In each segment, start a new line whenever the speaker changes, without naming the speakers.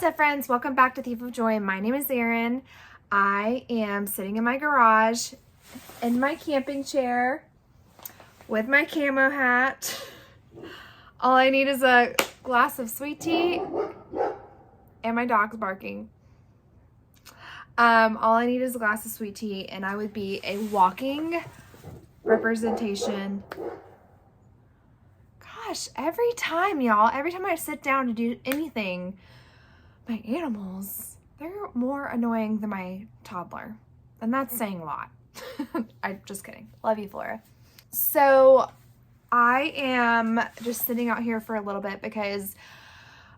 What's up, friends? Welcome back to Thief of Joy. My name is Erin. I am sitting in my garage in my camping chair with my camo hat. All I need is a glass of sweet tea and my dog's barking. All I need is a glass of sweet tea and I would be a walking representation. Gosh, every time I sit down to do anything, my animals, they're more annoying than my toddler. And that's saying a lot. I'm just kidding. Love you, Flora. So I am just sitting out here for a little bit because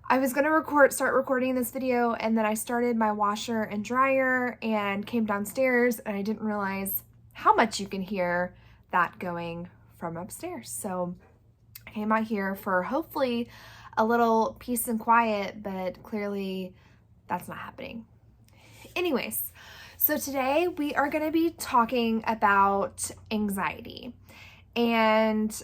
I was going to start recording this video, and then I started my washer and dryer and came downstairs and I didn't realize how much you can hear that going from upstairs. So I came out here for hopefully a little peace and quiet, but clearly that's not happening. Anyways, so today we are going to be talking about anxiety. And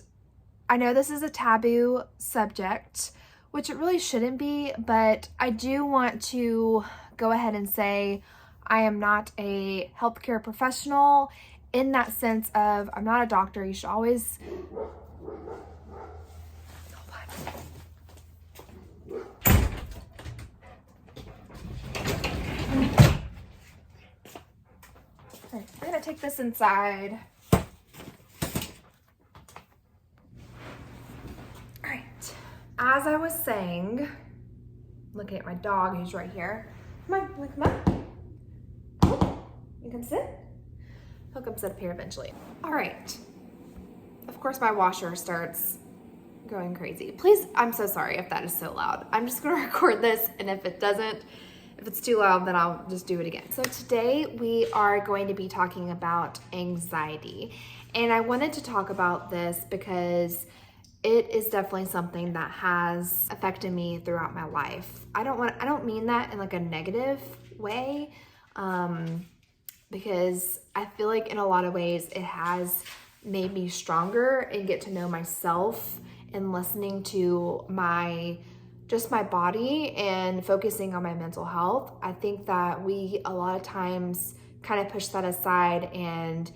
I know this is a taboo subject, which it really shouldn't be, but I do want to go ahead and say I am not a healthcare professional in that sense of I'm not a doctor. You should always... Okay, we're gonna take this inside. All right, as I was saying, looking at my dog who's right here. Come on, come up. You can sit. He'll come sit up here eventually. All right. Of course, my washer starts going crazy. Please, I'm so sorry if that is so loud. I'm just gonna record this, and if it's too loud, then I'll just do it again. So today we are going to be talking about anxiety. And I wanted to talk about this because it is definitely something that has affected me throughout my life. I don't mean that in like a negative way, because I feel like in a lot of ways it has made me stronger and get to know myself and listening to my body and focusing on my mental health. I think that we a lot of times kind of push that aside, and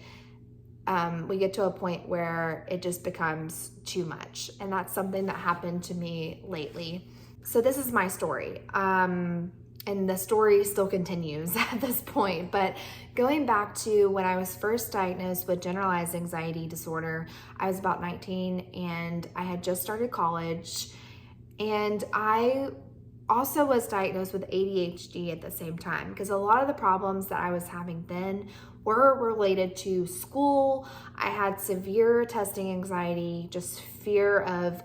we get to a point where it just becomes too much. And that's something that happened to me lately. So this is my story. And the story still continues at this point, but going back to when I was first diagnosed with generalized anxiety disorder, I was about 19 and I had just started college. And I also was diagnosed with ADHD at the same time, because a lot of the problems that I was having then were related to school. I had severe testing anxiety, just fear of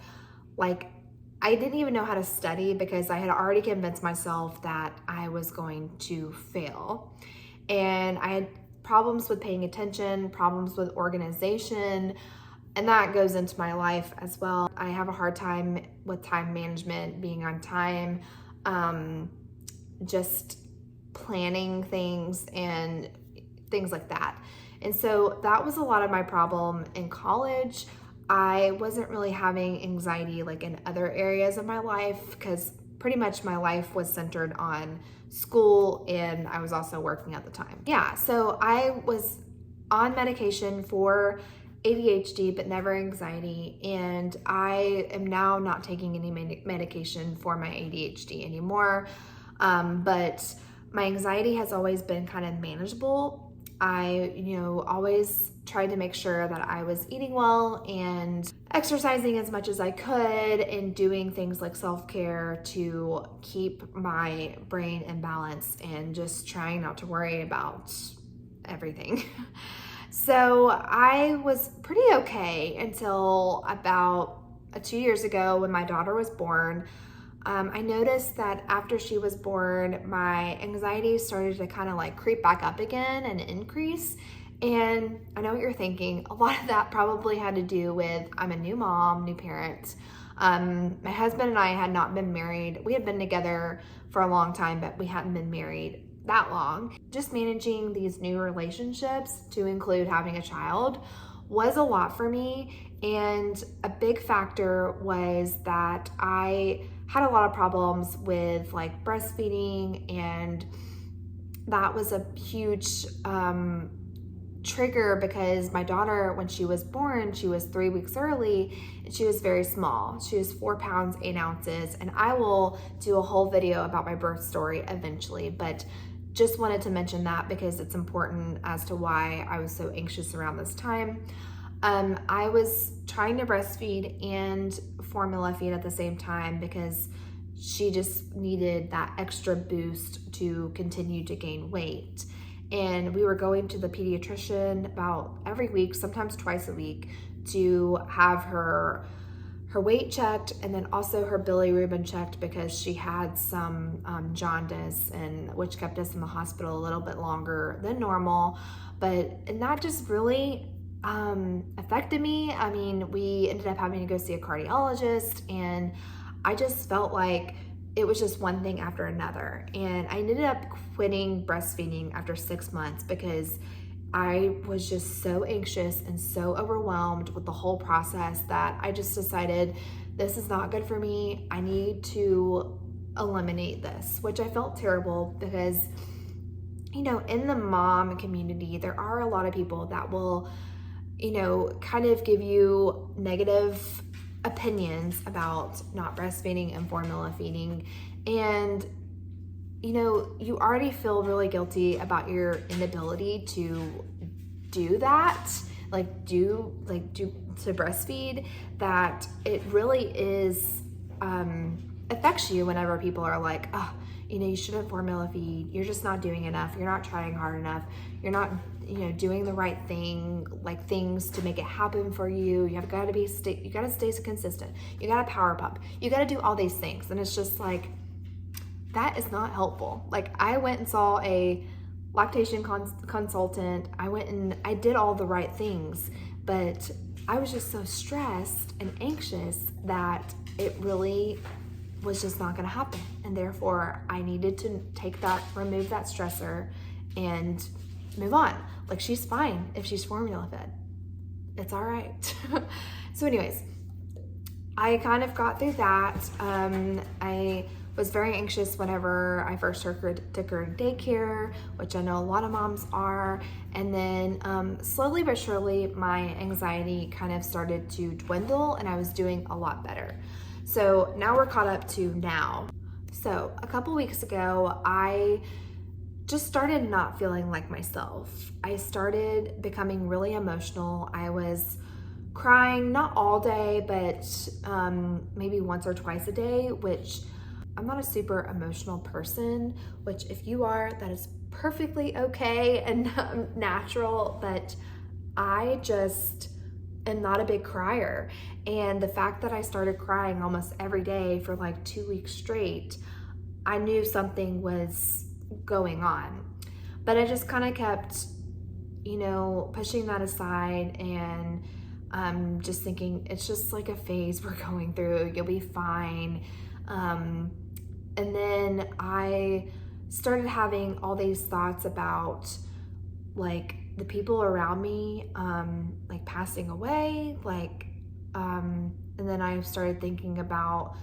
I didn't even know how to study because I had already convinced myself that I was going to fail. And I had problems with paying attention, problems with organization, and that goes into my life as well. I have a hard time with time management, being on time, just planning things and things like that. And so that was a lot of my problem in college. I wasn't really having anxiety like in other areas of my life because pretty much my life was centered on school, and I was also working at the time. Yeah, so I was on medication for ADHD, but never anxiety. And I am now not taking any medication for my ADHD anymore. But my anxiety has always been kind of manageable. I, always tried to make sure that I was eating well and exercising as much as I could and doing things like self-care to keep my brain in balance and just trying not to worry about everything. So I was pretty okay until about 2 years ago when my daughter was born. I noticed that after she was born, my anxiety started to kind of creep back up again and increase. And I know what you're thinking. A lot of that probably had to do with I'm a new mom, new parent. My husband and I had not been married. We had been together for a long time, but we hadn't been married that long. Just managing these new relationships to include having a child was a lot for me. And a big factor was that I had a lot of problems with like breastfeeding, and that was a huge trigger because my daughter, when she was born, she was 3 weeks early and she was very small. She was 4 pounds, 8 ounces. And I will do a whole video about my birth story eventually, but just wanted to mention that because it's important as to why I was so anxious around this time. I was trying to breastfeed and formula feed at the same time because she just needed that extra boost to continue to gain weight. And we were going to the pediatrician about every week, sometimes twice a week, to have her weight checked and then also her bilirubin checked because she had some jaundice, and which kept us in the hospital a little bit longer than normal. And that just really affected me. I mean, we ended up having to go see a cardiologist, and I just felt like it was just one thing after another. And I ended up quitting breastfeeding after 6 months because I was just so anxious and so overwhelmed with the whole process that I just decided this is not good for me. I need to eliminate this, which I felt terrible because, you know, in the mom community, there are a lot of people that will, you know, kind of give you negative opinions about not breastfeeding and formula feeding. And, you know, you already feel really guilty about your inability to do that, to breastfeed, that it really is, affects you whenever people are like, oh, you know, you shouldn't formula feed. You're just not doing enough. You're not trying hard enough. You're not, you know, doing the right thing, like things to make it happen for you. You got to stay consistent. You got to power pump. You got to do all these things. And it's just like, that is not helpful. Like, I went and saw a lactation consultant. I did all the right things, but I was just so stressed and anxious that it really was just not going to happen. And therefore I needed to remove that stressor and move on. Like, she's fine if she's formula fed. It's all right. So anyways, I kind of got through that. I was very anxious whenever I first took her to daycare, which I know a lot of moms are. And then slowly but surely, my anxiety kind of started to dwindle and I was doing a lot better. So now we're caught up to now. So a couple weeks ago, I just started not feeling like myself. I started becoming really emotional. I was crying, not all day, but maybe once or twice a day, which I'm not a super emotional person, which if you are, that is perfectly okay and natural, but I just am not a big crier. And the fact that I started crying almost every day for like 2 weeks straight, I knew something was going on. But I just kind of kept, you know, pushing that aside and just thinking it's just like a phase we're going through. You'll be fine. And then I started having all these thoughts about like the people around me, like passing away, and then I started thinking about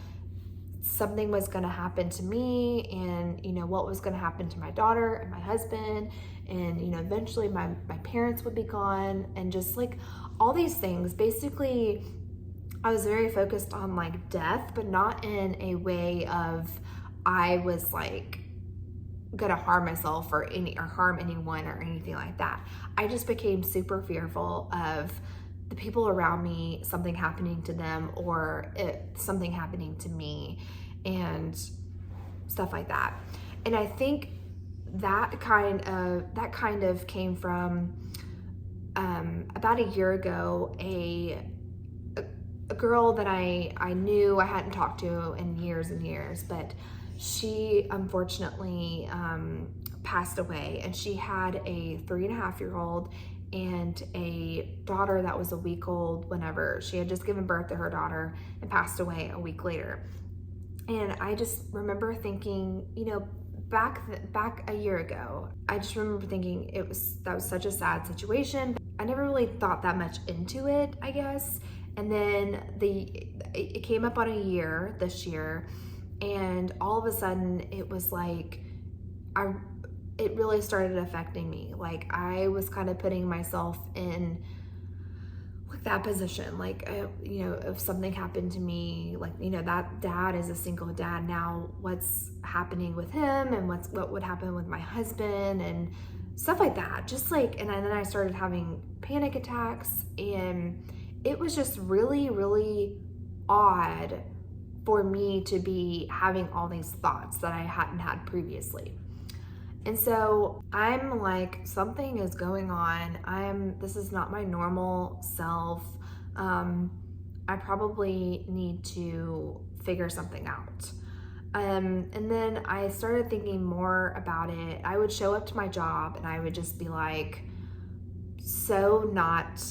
something was going to happen to me, and you know what was going to happen to my daughter and my husband, and you know eventually my parents would be gone, and just like all these things. Basically, I was very focused on like death, but not in a way of I was like gonna harm myself or harm anyone or anything like that. I just became super fearful of the people around me, something happening to them or something happening to me and stuff like that. And I think that kind of came from about a year ago, a girl that I knew, I hadn't talked to in years and years, but she unfortunately passed away, and she had a 3.5-year-old and a daughter that was a week old whenever she had just given birth to her daughter and passed away a week later. And I just remember thinking, you know, back a year ago, I just remember thinking that was such a sad situation. I never really thought that much into it, I guess. And then it came up on a year this year, and all of a sudden it was like, it really started affecting me. Like, I was kind of putting myself in like that position, like, if something happened to me, like, that dad is a single dad now, what's happening with him, and what would happen with my husband, and stuff like that. Just like, and then I started having panic attacks, and it was just really, really odd for me to be having all these thoughts that I hadn't had previously. And so I'm like, something is going on. This is not my normal self. I probably need to figure something out. And then I started thinking more about it. I would show up to my job and I would just be like, so not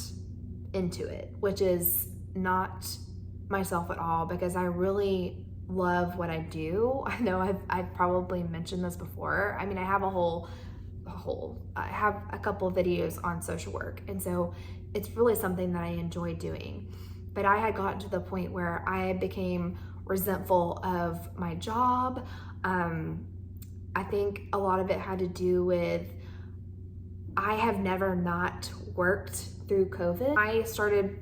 into it, which is not myself at all, because I really love what I do. I know I've probably mentioned this before. I mean, I have I have a couple of videos on social work, and so it's really something that I enjoy doing. But I had gotten to the point where I became resentful of my job. I think a lot of it had to do with, I have never not worked through COVID. I started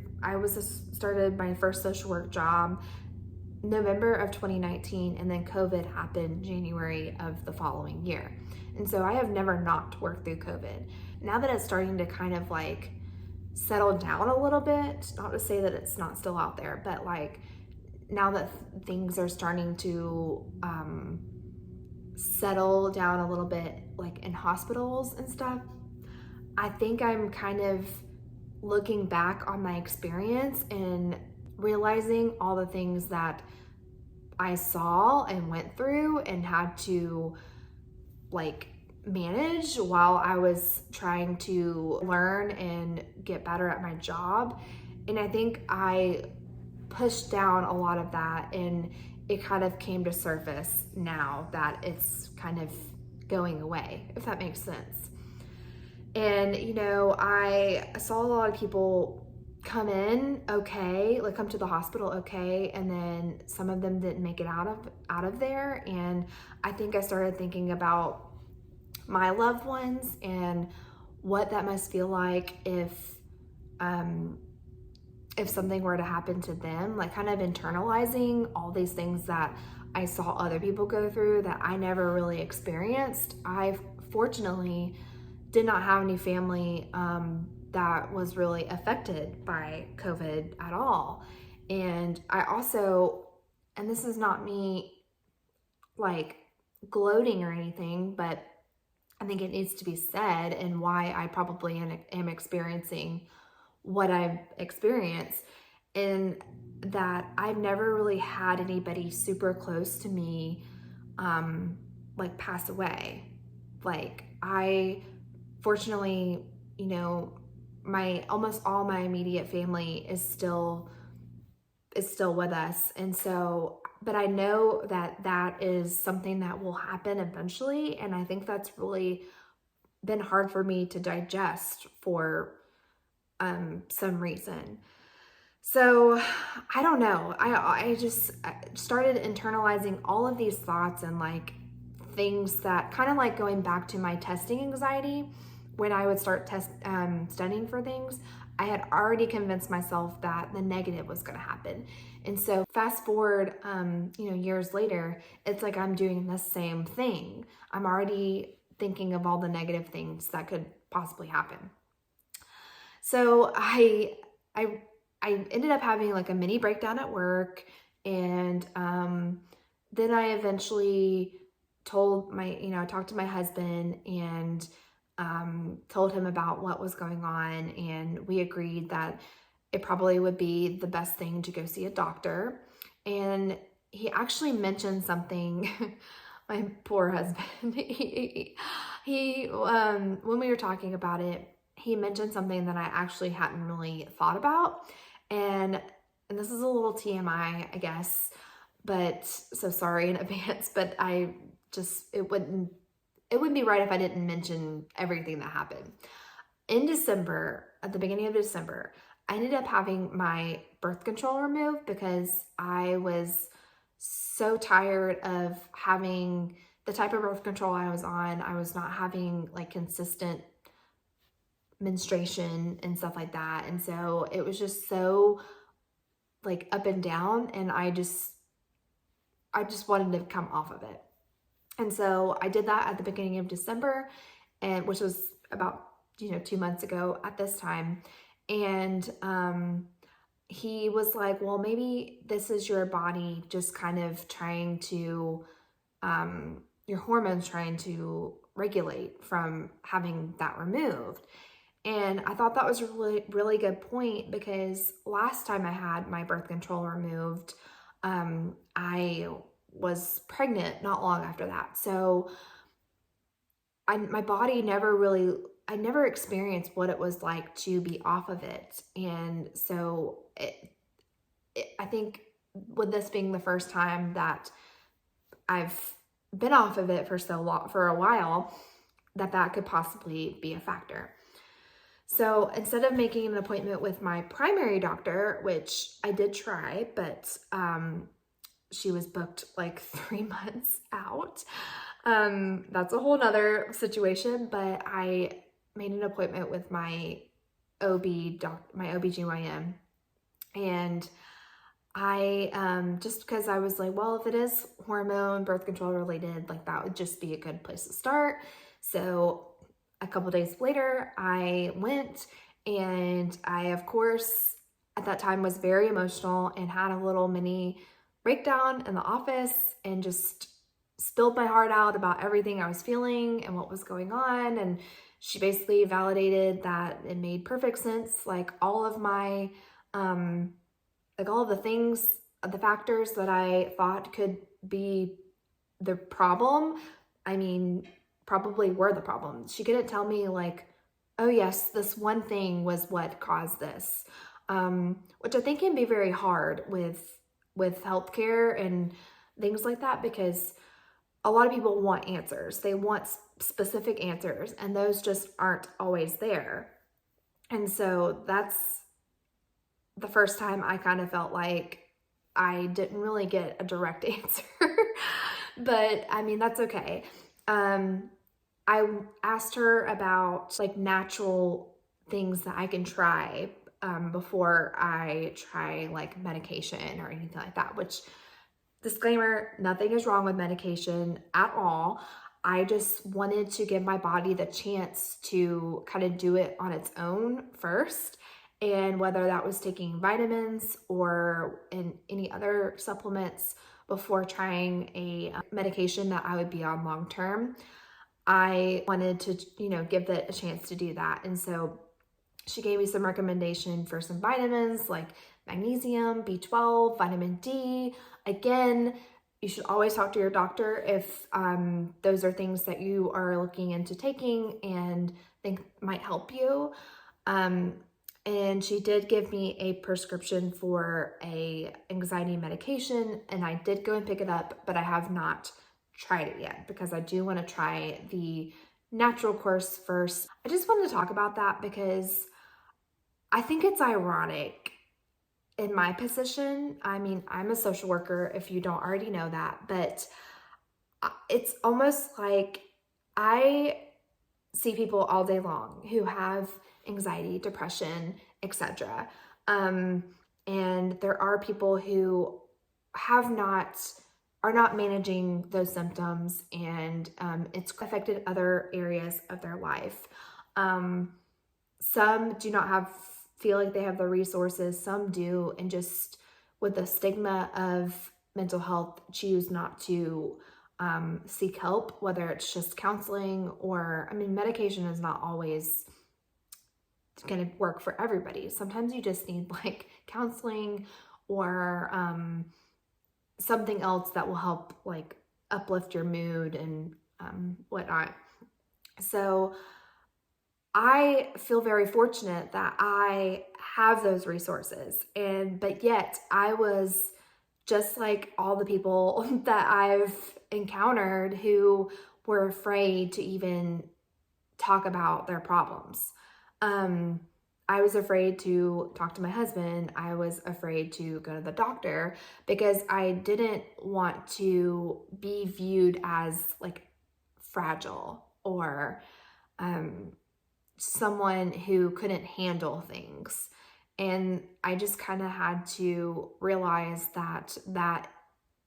my first social work job November of 2019, and then COVID happened January of the following year. And so I have never not worked through COVID. Now that it's starting to kind of like settle down a little bit, not to say that it's not still out there, but like now that things are starting to settle down a little bit, like in hospitals and stuff, I think I'm kind of looking back on my experience and realizing all the things that I saw and went through and had to like manage while I was trying to learn and get better at my job. And I think I pushed down a lot of that, and it kind of came to surface now that it's kind of going away, if that makes sense. And I saw a lot of people come to the hospital okay, and then some of them didn't make it out of there. And I think I started thinking about my loved ones and what that must feel like if something were to happen to them, like kind of internalizing all these things that I saw other people go through that I never really experienced. I fortunately did not have any family that was really affected by COVID at all. And I also, and this is not me like gloating or anything, but I think it needs to be said, and why I probably am experiencing what I've experienced, and that I've never really had anybody super close to me like pass away. Like, I fortunately, my almost all my immediate family is still with us. And so, but I know that is something that will happen eventually, and I think that's really been hard for me to digest for some reason. So I don't know. I just started internalizing all of these thoughts and like things that kind of like going back to my testing anxiety. When I would start studying for things, I had already convinced myself that the negative was going to happen. And so fast forward, years later, it's like I'm doing the same thing. I'm already thinking of all the negative things that could possibly happen. So I ended up having like a mini breakdown at work, and then I eventually talked to my husband and told him about what was going on, and we agreed that it probably would be the best thing to go see a doctor. And he actually mentioned something. My poor husband. He when we were talking about it, he mentioned something that I actually hadn't really thought about, and this is a little TMI, I guess, but so sorry in advance. But it wouldn't be right if I didn't mention everything that happened. In December, at the beginning of December, I ended up having my birth control removed because I was so tired of having the type of birth control I was on. I was not having like consistent menstruation and stuff like that. And so it was just so like up and down, and I just wanted to come off of it. And so I did that at the beginning of December, and which was about 2 months ago at this time. And he was like, well, maybe this is your body just kind of trying to your hormones trying to regulate from having that removed. And I thought that was a really, really good point, because last time I had my birth control removed, I was pregnant not long after that. So my body I never experienced what it was like to be off of it. And so I think with this being the first time that I've been off of it for a while, that could possibly be a factor. So instead of making an appointment with my primary doctor, which I did try, but she was booked like 3 months out. That's a whole nother situation, but I made an appointment with my OBGYN, and I just because I was like, well, if it is hormone birth control related, like that would just be a good place to start. So a couple days later, I went, and I, of course, at that time was very emotional and had a little mini breakdown in the office and just spilled my heart out about everything I was feeling and what was going on. And she basically validated that it made perfect sense. Like all of my, like all of the things, the factors that I thought could be the problem, I mean, probably were the problem. She couldn't tell me like, oh yes, this one thing was what caused this, which I think can be very hard with healthcare and things like that, because a lot of people want answers. They want specific answers, and those just aren't always there. And so that's the first time I kind of felt like I didn't really get a direct answer, but I mean, that's okay. I asked her about like natural things that I can try before I try like medication or anything like that, which, disclaimer, nothing is wrong with medication at all. I just wanted to give my body the chance to kind of do it on its own first. And whether that was taking vitamins or in any other supplements before trying a medication that I would be on long term, I wanted to, give it a chance to do that. And so she gave me some recommendation for some vitamins like magnesium, B12, vitamin D. Again, you should always talk to your doctor if those are things that you are looking into taking and think might help you. And she did give me a prescription for a anxiety medication, and I did go and pick it up, but I have not tried it yet because I do want to try the natural course first. I just wanted to talk about that because I think it's ironic in my position. I mean, I'm a social worker, if you don't already know that, but it's almost like I see people all day long who have anxiety, depression, etc. And there are people who are not managing those symptoms, and it's affected other areas of their life. Some do not feel like they have the resources, some do, and just with the stigma of mental health, choose not to seek help, whether it's just counseling or, I mean, medication is not always going to work for everybody. Sometimes you just need like counseling or something else that will help like uplift your mood and whatnot. So I feel very fortunate that I have those resources, but yet I was just like all the people that I've encountered who were afraid to even talk about their problems. I was afraid to talk to my husband. I was afraid to go to the doctor because I didn't want to be viewed as like fragile or someone who couldn't handle things. And I just kind of had to realize that that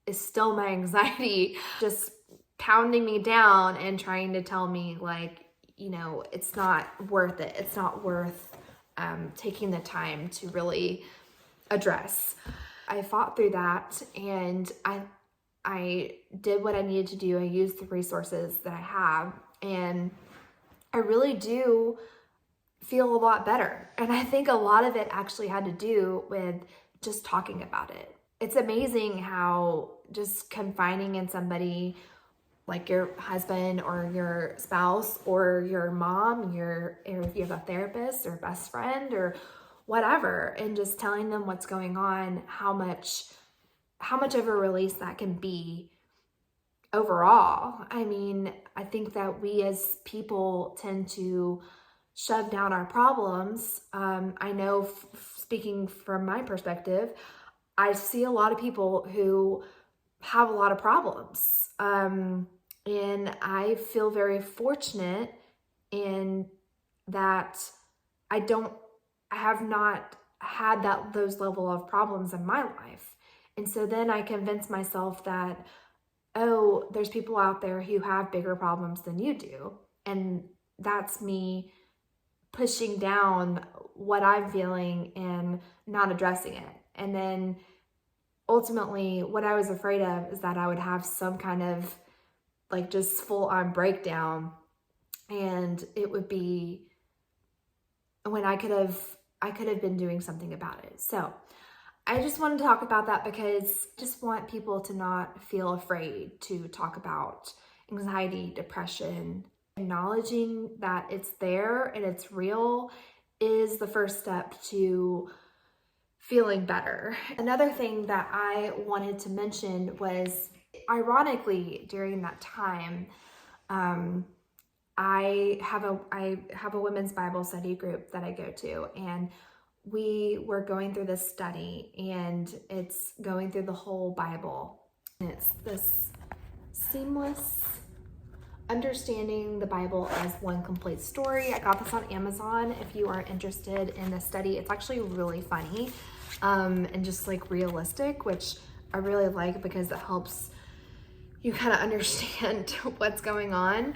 is still my anxiety, just pounding me down and trying to tell me like, it's not worth it. It's not worth taking the time to really address. I fought through that, and I did what I needed to do. I used the resources that I have, and I really do feel a lot better. And I think a lot of it actually had to do with just talking about it. It's amazing how just confiding in somebody like your husband or your spouse or your mom, or if you have a therapist or best friend or whatever, and just telling them what's going on, how much of a release that can be overall. I mean, I think that we as people tend to shove down our problems. I know, speaking from my perspective, I see a lot of people who have a lot of problems. And I feel very fortunate in that I have not had those level of problems in my life. And so then I convince myself that, oh, there's people out there who have bigger problems than you do. And that's me pushing down what I'm feeling and not addressing it. And then ultimately, what I was afraid of is that I would have some kind of like just full on breakdown, and it would be when I could have been doing something about it. So I just wanted to talk about that because I just want people to not feel afraid to talk about anxiety, depression. Acknowledging that it's there and it's real is the first step to feeling better. Another thing that I wanted to mention was, ironically, during that time, I have a women's Bible study group that I go to, and we were going through this study, and it's going through the whole Bible. And it's this seamless understanding the Bible as one complete story. I got this on Amazon if you are interested in this study. It's actually really funny and just like realistic, which I really like because it helps you kind of understand what's going on.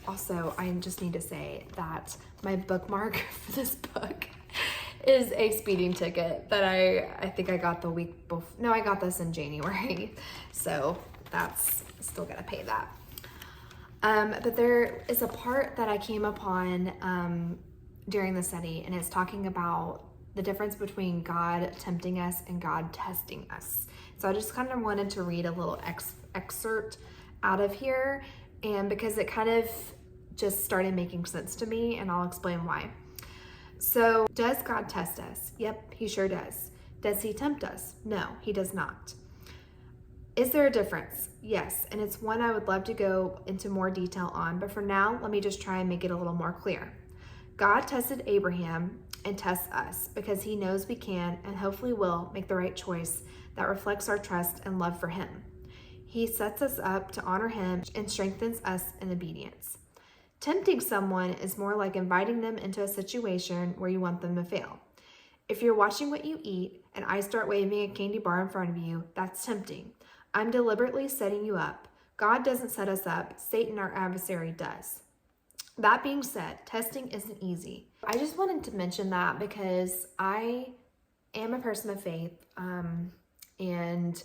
Also, I just need to say that my bookmark for this book is a speeding ticket that I think I got the week before. No, I got this in January. So that's still gonna pay that. But there is a part that I came upon during the study, and it's talking about the difference between God tempting us and God testing us. So I just kind of wanted to read a little excerpt out of here, and because it kind of just started making sense to me, and I'll explain why. So, does God test us? Yep, he sure does. Does he tempt us? No, he does not. Is there a difference? Yes, and it's one I would love to go into more detail on, but for now, let me just try and make it a little more clear. God tested Abraham and tests us because he knows we can and hopefully will make the right choice that reflects our trust and love for him. He sets us up to honor him and strengthens us in obedience. Tempting someone is more like inviting them into a situation where you want them to fail. If you're watching what you eat and I start waving a candy bar in front of you, that's tempting. I'm deliberately setting you up. God doesn't set us up, Satan, our adversary, does. That being said, testing isn't easy. I just wanted to mention that because I am a person of faith, and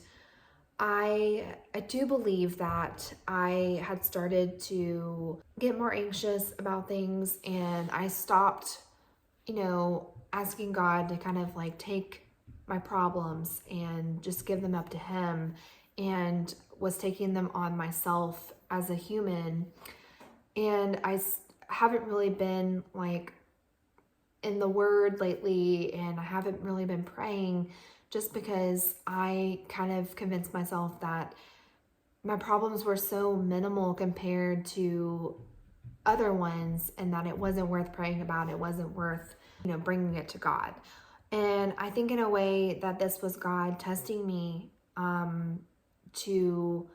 I do believe that I had started to get more anxious about things, and I stopped, asking God to kind of like take my problems and just give them up to him, and was taking them on myself as a human. And I haven't really been like in the word lately, and I haven't really been praying just because I kind of convinced myself that my problems were so minimal compared to other ones, and that it wasn't worth praying about. It wasn't worth, bringing it to God. And I think in a way that this was God testing me to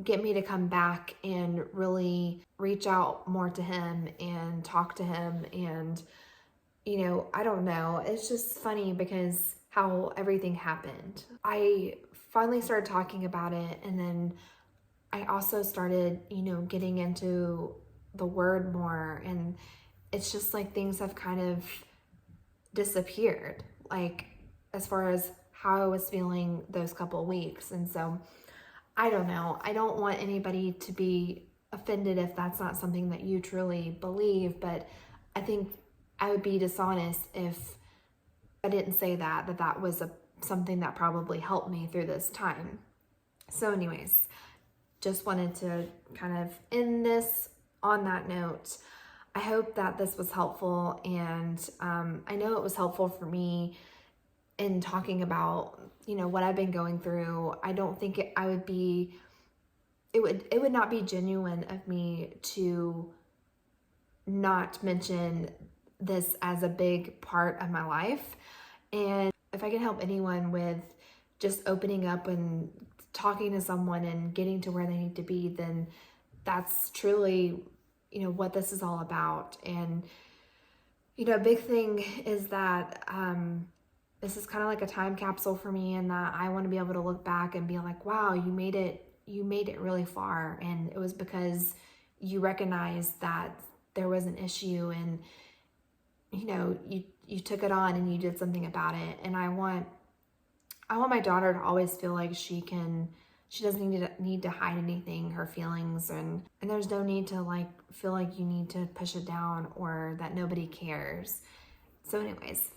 get me to come back and really reach out more to him and talk to him. And, I don't know. It's just funny because how everything happened. I finally started talking about it, and then I also started, getting into the word more, and it's just like things have kind of disappeared, like as far as how I was feeling those couple of weeks. And so I don't know. I don't want anybody to be offended if that's not something that you truly believe, but I think I would be dishonest if I didn't say that was something that probably helped me through this time. So anyways, just wanted to kind of end this on that note. I hope that this was helpful, and I know it was helpful for me in talking about, what I've been going through. I don't think it would not be genuine of me to not mention this as a big part of my life. And if I can help anyone with just opening up and talking to someone and getting to where they need to be, then that's truly, what this is all about. And, a big thing is that this is kind of like a time capsule for me, and that I want to be able to look back and be like, wow, you made it really far. And it was because you recognized that there was an issue, and, you took it on and you did something about it. And I want my daughter to always feel like she doesn't need to hide anything, her feelings, and there's no need to feel like you need to push it down or that nobody cares. So anyways,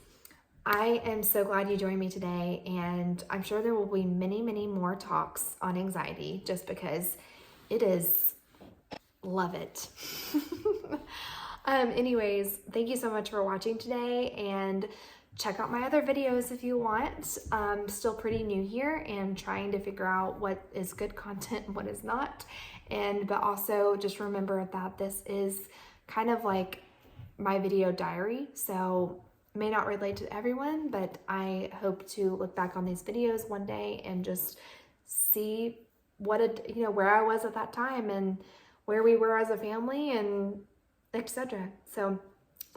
I am so glad you joined me today, and I'm sure there will be many, many more talks on anxiety, just because it is, love it. Anyways, thank you so much for watching today, and check out my other videos if you want. I'm still pretty new here and trying to figure out what is good content and what is not. But also just remember that this is kind of like my video diary. So it may not relate to everyone, but I hope to look back on these videos one day and just see where I was at that time and where we were as a family and etc. So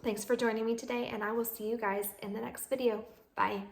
thanks for joining me today, and I will see you guys in the next video. Bye.